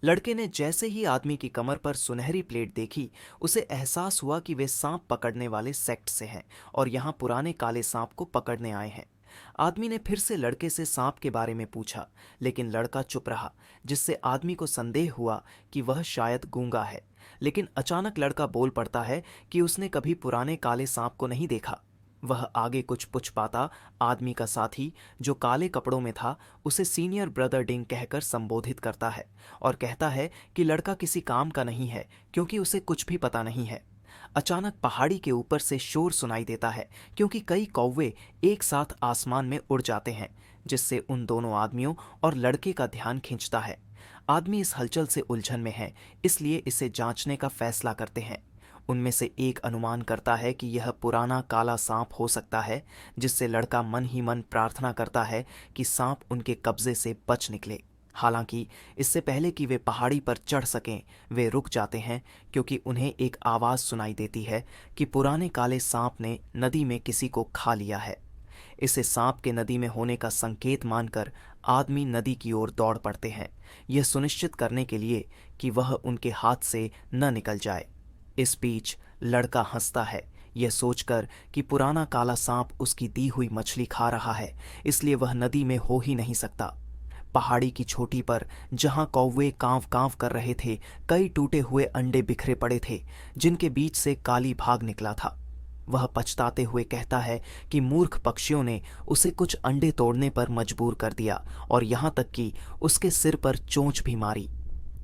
लड़के ने जैसे ही आदमी की कमर पर सुनहरी प्लेट देखी, उसे एहसास हुआ कि वे सांप पकड़ने वाले सेक्ट से हैं और यहाँ पुराने काले सांप को पकड़ने आए हैं। आदमी ने फिर से लड़के से सांप के बारे में पूछा, लेकिन लड़का चुप रहा, जिससे आदमी को संदेह हुआ कि वह शायद गूंगा है। लेकिन अचानक लड़का बोल पड़ता है कि उसने कभी पुराने काले सांप को नहीं देखा। वह आगे कुछ पूछ पाता, आदमी का साथी जो काले कपड़ों में था उसे सीनियर ब्रदर डिंग कहकर संबोधित करता है और कहता है कि लड़का किसी काम का नहीं है क्योंकि उसे कुछ भी पता नहीं है। अचानक पहाड़ी के ऊपर से शोर सुनाई देता है क्योंकि कई कौवे एक साथ आसमान में उड़ जाते हैं, जिससे उन दोनों आदमियों और लड़के का ध्यान खींचता है। आदमी इस हलचल से उलझन में है, इसलिए इसे जांचने का फैसला करते हैं। उनमें से एक अनुमान करता है कि यह पुराना काला सांप हो सकता है, जिससे लड़का मन ही मन प्रार्थना करता है कि सांप उनके कब्जे से बच निकले। हालांकि इससे पहले कि वे पहाड़ी पर चढ़ सकें, वे रुक जाते हैं क्योंकि उन्हें एक आवाज़ सुनाई देती है कि पुराने काले सांप ने नदी में किसी को खा लिया है। इसे सांप के नदी में होने का संकेत मानकर आदमी नदी की ओर दौड़ पड़ते हैं, यह सुनिश्चित करने के लिए कि वह उनके हाथ से न निकल जाए। इस बीच लड़का हंसता है, यह सोचकर कि पुराना काला सांप उसकी दी हुई मछली खा रहा है, इसलिए वह नदी में हो ही नहीं सकता। पहाड़ी की चोटी पर जहां कौवे कांव कांव कर रहे थे, कई टूटे हुए अंडे बिखरे पड़े थे, जिनके बीच से काली भाग निकला था। वह पछताते हुए कहता है कि मूर्ख पक्षियों ने उसे कुछ अंडे तोड़ने पर मजबूर कर दिया और यहाँ तक कि उसके सिर पर चोंच भी मारी।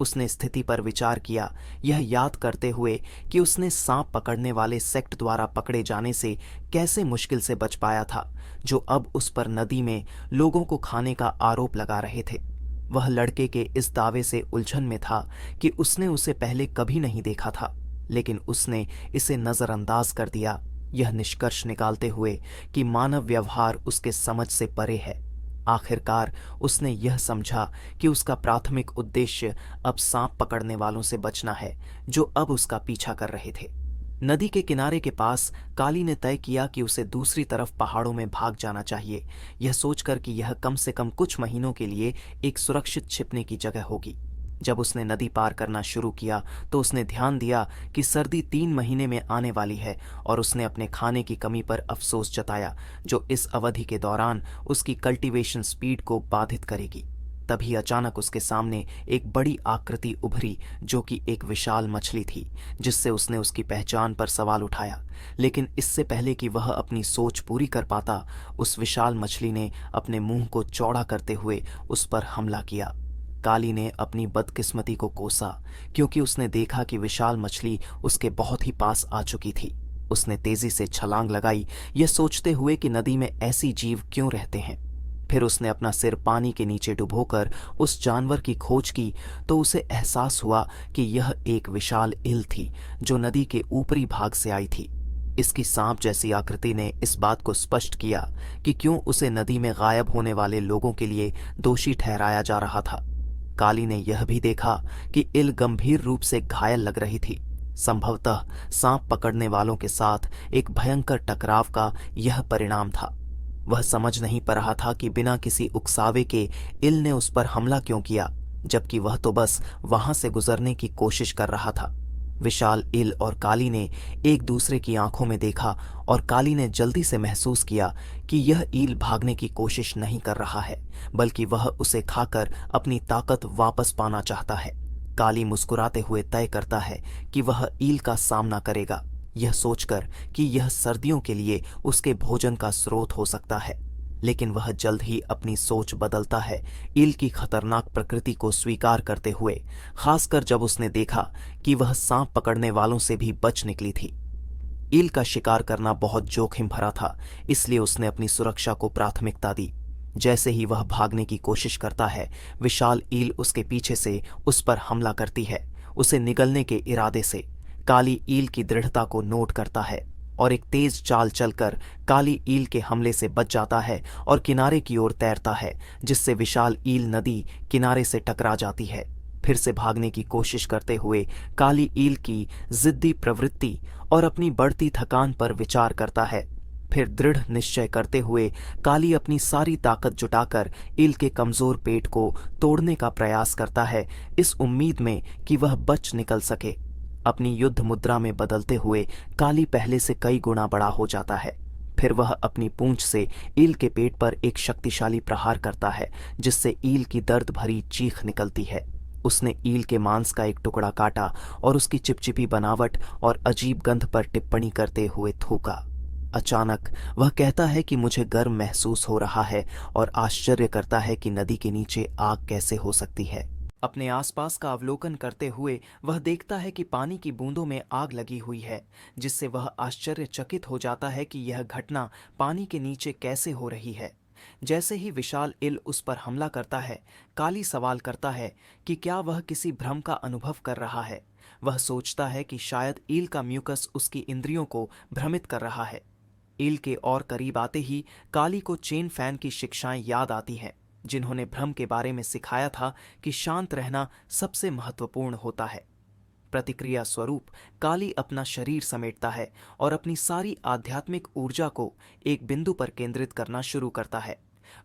उसने स्थिति पर विचार किया, यह याद करते हुए कि उसने सांप पकड़ने वाले सेक्ट द्वारा पकड़े जाने से कैसे मुश्किल से बच पाया था, जो अब उस पर नदी में लोगों को खाने का आरोप लगा रहे थे। वह लड़के के इस दावे से उलझन में था कि उसने उसे पहले कभी नहीं देखा था, लेकिन उसने इसे नजरअंदाज कर दिया, यह निष्कर्ष निकालते हुए कि मानव व्यवहार उसके समझ से परे है। आखिरकार उसने यह समझा कि उसका प्राथमिक उद्देश्य अब सांप पकड़ने वालों से बचना है, जो अब उसका पीछा कर रहे थे। नदी के किनारे के पास काली ने तय किया कि उसे दूसरी तरफ पहाड़ों में भाग जाना चाहिए, यह सोचकर कि यह कम से कम कुछ महीनों के लिए एक सुरक्षित छिपने की जगह होगी। जब उसने नदी पार करना शुरू किया तो उसने ध्यान दिया कि सर्दी 3 महीने में आने वाली है और उसने अपने खाने की कमी पर अफसोस जताया, जो इस अवधि के दौरान उसकी कल्टीवेशन स्पीड को बाधित करेगी। तभी अचानक उसके सामने एक बड़ी आकृति उभरी, जो कि एक विशाल मछली थी, जिससे उसने उसकी पहचान पर सवाल उठाया। लेकिन इससे पहले कि वह अपनी सोच पूरी कर पाता, उस विशाल मछली ने अपने मुंह को चौड़ा करते हुए उस पर हमला किया। काली ने अपनी बदकिस्मती को कोसा, क्योंकि उसने देखा कि विशाल मछली उसके बहुत ही पास आ चुकी थी। उसने तेजी से छलांग लगाई, यह सोचते हुए कि नदी में ऐसी जीव क्यों रहते हैं। फिर उसने अपना सिर पानी के नीचे डुबोकर उस जानवर की खोज की, तो उसे एहसास हुआ कि यह एक विशाल ईल थी, जो नदी के ऊपरी भाग से आई थी। इसकी सांप जैसी आकृति ने इस बात को स्पष्ट किया कि क्यों उसे नदी में गायब होने वाले लोगों के लिए दोषी ठहराया जा रहा था। काली ने यह भी देखा कि इल गंभीर रूप से घायल लग रही थी। संभवतः सांप पकड़ने वालों के साथ एक भयंकर टकराव का यह परिणाम था। वह समझ नहीं पा रहा था कि बिना किसी उकसावे के इल ने उस पर हमला क्यों किया, जबकि वह तो बस वहां से गुजरने की कोशिश कर रहा था। विशाल इल और काली ने एक दूसरे की आंखों में देखा और काली ने जल्दी से महसूस किया कि यह ईल भागने की कोशिश नहीं कर रहा है, बल्कि वह उसे खाकर अपनी ताकत वापस पाना चाहता है। काली मुस्कुराते हुए तय करता है कि वह ईल का सामना करेगा, यह सोचकर कि यह सर्दियों के लिए उसके भोजन का स्रोत हो सकता है। लेकिन वह जल्द ही अपनी सोच बदलता है, ईल की खतरनाक प्रकृति को स्वीकार करते हुए, खासकर जब उसने देखा कि वह सांप पकड़ने वालों से भी बच निकली थी। ईल का शिकार करना बहुत जोखिम भरा था, इसलिए उसने अपनी सुरक्षा को प्राथमिकता दी। जैसे ही वह भागने की कोशिश करता है, विशाल ईल उसके पीछे से उस पर हमला करती है, उसे निगलने के इरादे से। काली ईल की दृढ़ता को नोट करता है और एक तेज चाल चलकर काली ईल के हमले से बच जाता है और किनारे की ओर तैरता है, जिससे विशाल ईल नदी किनारे से टकरा जाती है। फिर से भागने की कोशिश करते हुए काली ईल की जिद्दी प्रवृत्ति और अपनी बढ़ती थकान पर विचार करता है। फिर दृढ़ निश्चय करते हुए काली अपनी सारी ताकत जुटाकर ईल के कमजोर पेट को तोड़ने का प्रयास करता है, इस उम्मीद में कि वह बच निकल सके। अपनी युद्ध मुद्रा में बदलते हुए काली पहले से कई गुना बड़ा हो जाता है। फिर वह अपनी पूंछ से ईल के पेट पर एक शक्तिशाली प्रहार करता है, जिससे ईल की दर्द भरी चीख निकलती है। उसने ईल के मांस का एक टुकड़ा काटा और उसकी चिपचिपी बनावट और अजीब गंध पर टिप्पणी करते हुए थूका। अचानक वह कहता है कि मुझे गर्म महसूस हो रहा है और आश्चर्य करता है कि नदी के नीचे आग कैसे हो सकती है। अपने आसपास का अवलोकन करते हुए वह देखता है कि पानी की बूंदों में आग लगी हुई है, जिससे वह आश्चर्यचकित हो जाता है कि यह घटना पानी के नीचे कैसे हो रही है। जैसे ही विशाल इल उस पर हमला करता है, काली सवाल करता है कि क्या वह किसी भ्रम का अनुभव कर रहा है। वह सोचता है कि शायद ईल का म्यूकस उसकी इंद्रियों को भ्रमित कर रहा है। ईल के और करीब आते ही काली को चेन फैन की शिक्षाएं याद आती हैं, जिन्होंने भ्रम के बारे में सिखाया था कि शांत रहना सबसे महत्वपूर्ण होता है। प्रतिक्रिया स्वरूप काली अपना शरीर समेटता है और अपनी सारी आध्यात्मिक ऊर्जा को एक बिंदु पर केंद्रित करना शुरू करता है।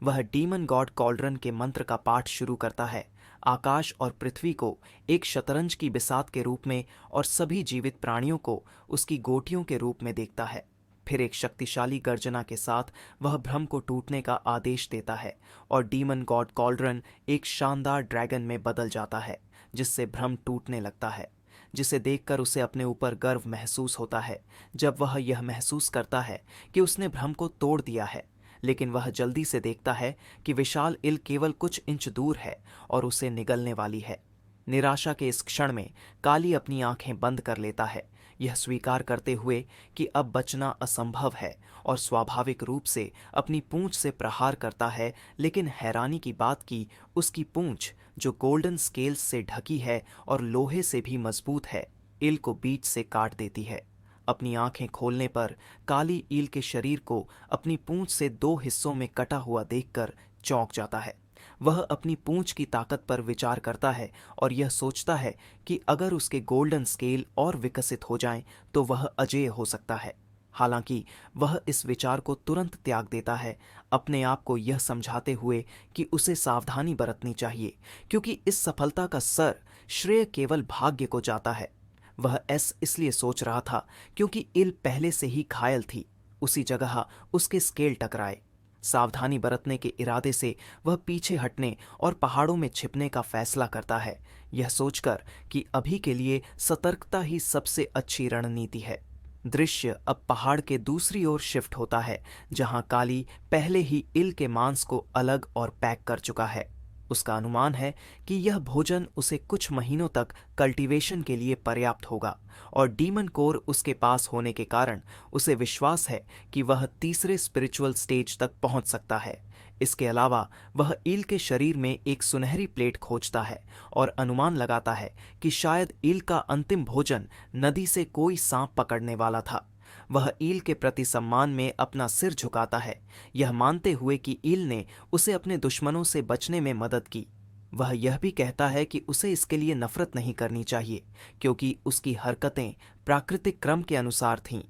वह डीमन गॉड कॉल्ड्रन के मंत्र का पाठ शुरू करता है, आकाश और पृथ्वी को एक शतरंज की बिसात के रूप में और सभी जीवित प्राणियों को उसकी गोटियों के रूप में देखता है। फिर एक शक्तिशाली गर्जना के साथ वह भ्रम को टूटने का आदेश देता है और डीमन गॉड कॉल्ड्रन एक शानदार ड्रैगन में बदल जाता है, जिससे भ्रम टूटने लगता है, जिसे देखकर उसे अपने ऊपर गर्व महसूस होता है। जब वह यह महसूस करता है कि उसने भ्रम को तोड़ दिया है, लेकिन वह जल्दी से देखता है कि विशाल इल केवल कुछ इंच दूर है और उसे निगलने वाली है। निराशा के इस क्षण में काली अपनी आंखें बंद कर लेता है, यह स्वीकार करते हुए कि अब बचना असंभव है, और स्वाभाविक रूप से अपनी पूंछ से प्रहार करता है। लेकिन हैरानी की बात कि उसकी पूंछ, जो गोल्डन स्केल्स से ढकी है और लोहे से भी मजबूत है, ईल को बीच से काट देती है। अपनी आंखें खोलने पर काली ईल के शरीर को अपनी पूंछ से दो हिस्सों में कटा हुआ देखकर चौंक जाता है। वह अपनी पूंछ की ताकत पर विचार करता है और यह सोचता है कि अगर उसके गोल्डन स्केल और विकसित हो जाएं तो वह अजेय हो सकता है। हालांकि वह इस विचार को तुरंत त्याग देता है, अपने आप को यह समझाते हुए कि उसे सावधानी बरतनी चाहिए, क्योंकि इस सफलता का श्रेय केवल भाग्य को जाता है। वह इसलिए सोच रहा था क्योंकि इल पहले से ही घायल थी, उसी जगह उसके स्केल टकराए। सावधानी बरतने के इरादे से वह पीछे हटने और पहाड़ों में छिपने का फैसला करता है, यह सोचकर कि अभी के लिए सतर्कता ही सबसे अच्छी रणनीति है। दृश्य अब पहाड़ के दूसरी ओर शिफ्ट होता है, जहां काली पहले ही इल के मांस को अलग और पैक कर चुका है। उसका अनुमान है कि यह भोजन उसे कुछ महीनों तक कल्टीवेशन के लिए पर्याप्त होगा, और डीमन कोर उसके पास होने के कारण उसे विश्वास है कि वह तीसरे स्पिरिचुअल स्टेज तक पहुंच सकता है। इसके अलावा वह ईल के शरीर में एक सुनहरी प्लेट खोजता है और अनुमान लगाता है कि शायद ईल का अंतिम भोजन नदी से कोई सांप पकड़ने वाला था। वह ईल के प्रति सम्मान में अपना सिर झुकाता है, यह मानते हुए कि ईल ने उसे अपने दुश्मनों से बचने में मदद की। वह यह भी कहता है कि उसे इसके लिए नफरत नहीं करनी चाहिए, क्योंकि उसकी हरकतें प्राकृतिक क्रम के अनुसार थीं।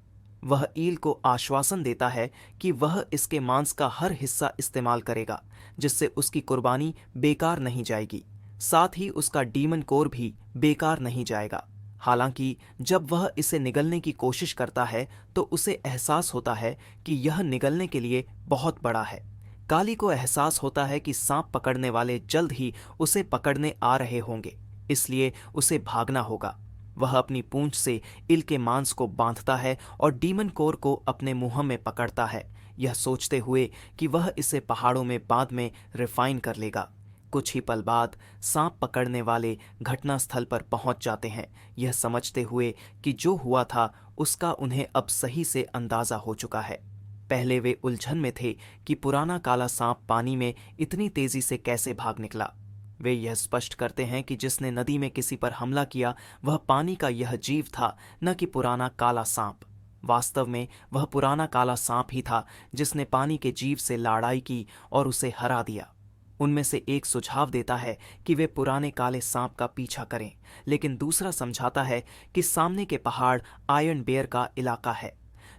वह ईल को आश्वासन देता है कि वह इसके मांस का हर हिस्सा इस्तेमाल करेगा, जिससे उसकी कुर्बानी बेकार नहीं जाएगी। साथ ही उसका डीमन कोर भी बेकार नहीं जाएगा। हालांकि जब वह इसे निगलने की कोशिश करता है तो उसे एहसास होता है कि यह निगलने के लिए बहुत बड़ा है। काली को एहसास होता है कि सांप पकड़ने वाले जल्द ही उसे पकड़ने आ रहे होंगे, इसलिए उसे भागना होगा। वह अपनी पूंछ से इल के मांस को बांधता है और डीमन कोर को अपने मुंह में पकड़ता है, यह सोचते हुए कि वह इसे पहाड़ों में बाद में रिफाइन कर लेगा। कुछ ही पल बाद सांप पकड़ने वाले घटनास्थल पर पहुंच जाते हैं, यह समझते हुए कि जो हुआ था उसका उन्हें अब सही से अंदाजा हो चुका है। पहले वे उलझन में थे कि पुराना काला सांप पानी में इतनी तेजी से कैसे भाग निकला। वे यह स्पष्ट करते हैं कि जिसने नदी में किसी पर हमला किया वह पानी का यह जीव था, न कि पुराना काला सांप। वास्तव में वह पुराना काला सांप ही था जिसने पानी के जीव से लड़ाई की और उसे हरा दिया। उनमें से एक सुझाव देता है कि वे पुराने काले सांप का पीछा करें, लेकिन दूसरा समझाता है कि सामने के पहाड़ आयरन बेयर का इलाका है।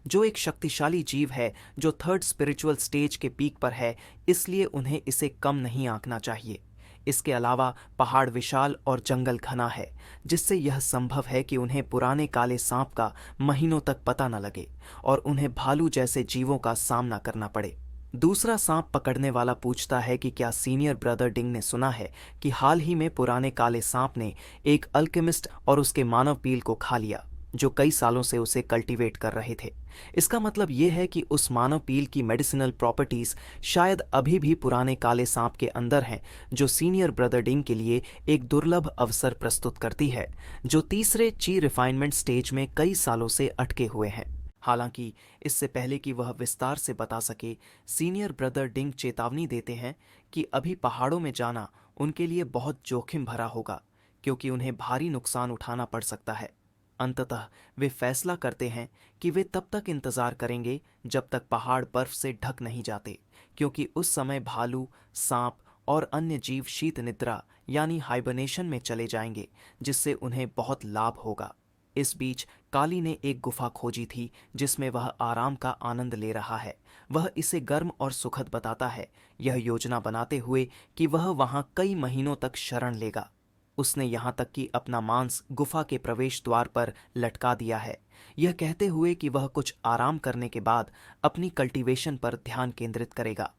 जो एक शक्तिशाली जीव है जो थर्ड स्पिरिचुअल स्टेज के पीक पर है, इसलिए उन्हें इसे कम नहीं आंकना चाहिए। इसके अलावा पहाड़ विशाल और जंगल घना है, जिससे यह संभव है कि उन्हें पुराने काले सांप का महीनों तक पता न लगे और उन्हें भालू जैसे जीवों का सामना करना पड़े। दूसरा सांप पकड़ने वाला पूछता है कि क्या सीनियर ब्रदर डिंग ने सुना है कि हाल ही में पुराने काले सांप ने एक अल्केमिस्ट और उसके मानव पील को खा लिया, जो कई सालों से उसे कल्टीवेट कर रहे थे। इसका मतलब यह है कि उस मानव पील की मेडिसिनल प्रॉपर्टीज शायद अभी भी पुराने काले सांप के अंदर हैं, जो सीनियर ब्रदर डिंग के लिए एक दुर्लभ अवसर प्रस्तुत करती है, जो तीसरे ची रिफाइनमेंट स्टेज में कई सालों से अटके हुए हैं। हालांकि इससे पहले कि वह विस्तार से बता सके, सीनियर ब्रदर डिंग चेतावनी देते हैं कि अभी पहाड़ों में जाना उनके लिए बहुत जोखिम भरा होगा, क्योंकि उन्हें भारी नुकसान उठाना पड़ सकता है। अंततः वे फैसला करते हैं कि वे तब तक इंतजार करेंगे जब तक पहाड़ बर्फ से ढक नहीं जाते, क्योंकि उस समय भालू, सांप और अन्य जीव शीत निद्रा यानी हाइबरनेशन में चले जाएंगे, जिससे उन्हें बहुत लाभ होगा। इस बीच काली ने एक गुफा खोजी थी जिसमें वह आराम का आनंद ले रहा है। वह इसे गर्म और सुखद बताता है, यह योजना बनाते हुए कि वह वहां कई महीनों तक शरण लेगा। उसने यहाँ तक कि अपना मांस गुफा के प्रवेश द्वार पर लटका दिया है, यह कहते हुए कि वह कुछ आराम करने के बाद अपनी कल्टीवेशन पर ध्यान केंद्रित करेगा।